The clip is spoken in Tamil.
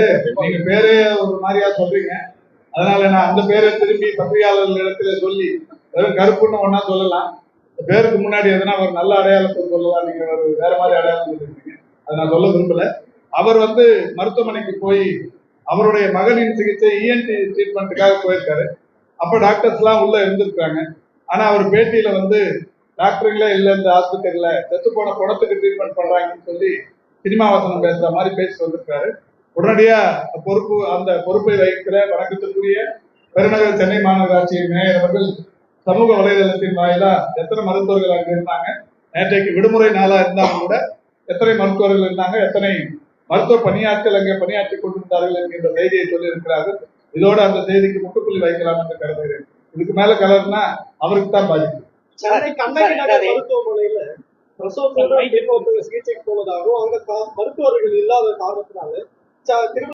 நீங்க பேரே ஒரு மாதிரியா சொல்றீங்க. அதனால நான் அந்த பேரை திரும்பி பத்திரிகையாளர்கள் இடத்துல சொல்லி வெறும் கருப்புன்னு ஒன்னா சொல்லலாம். பேருக்கு முன்னாடி எதனா ஒரு நல்ல அடையாளத்தை சொல்லலாம். நீங்க ஒரு வேற மாதிரி அடையாளம் சொல்லிருக்கீங்க. அதை நான் சொல்ல விரும்பல. அவர் மருத்துவமனைக்கு போய் அவருடைய மகனின் சிகிச்சை இஎன்டி ட்ரீட்மெண்ட்டுக்காக போயிருக்காரு. அப்ப டாக்டர்ஸ் எல்லாம் உள்ள இருந்திருக்காங்க. ஆனா அவர் பேட்டியில டாக்டருங்களே இல்ல இந்த ஆஸ்பத்திரியில செத்து போன குணத்துக்கு ட்ரீட்மெண்ட் பண்றாங்கன்னு சொல்லி சினிமா வசனம் பேசுற மாதிரி பேசி வந்திருக்காரு. உடனடியா அந்த பொறுப்பை வகிக்கிற வணக்கத்திற்குரிய பெருநகர் சென்னை மாநகராட்சியின் மேயர் அவர்கள் சமூக வலைதளத்தின் வாயிலா எத்தனை மருத்துவர்கள் அங்க இருந்தாங்க, நேற்றைக்கு விடுமுறை நாளா இருந்தாலும் கூட எத்தனை மருத்துவர்கள் இருந்தாங்க, எத்தனை மருத்துவ பணியாட்கள் அங்கே பணியாற்றி கொண்டிருந்தார்கள் என்கின்ற செய்தியை சொல்லி இருக்கிறார்கள். இதோடு அந்த செய்திக்கு முட்டுப்புள்ளி வைக்கலாம் என்று கருதுகிறேன். இதுக்கு மேல கலர்னா அவருக்கு தான் பாதிக்கும். சென்னை கண்ணகி நகர் மருத்துவமனையில பிரசவ சிகிச்சைக்கு போனதாகவும் அங்க மருத்துவர்கள் இல்லாத காரணத்தினால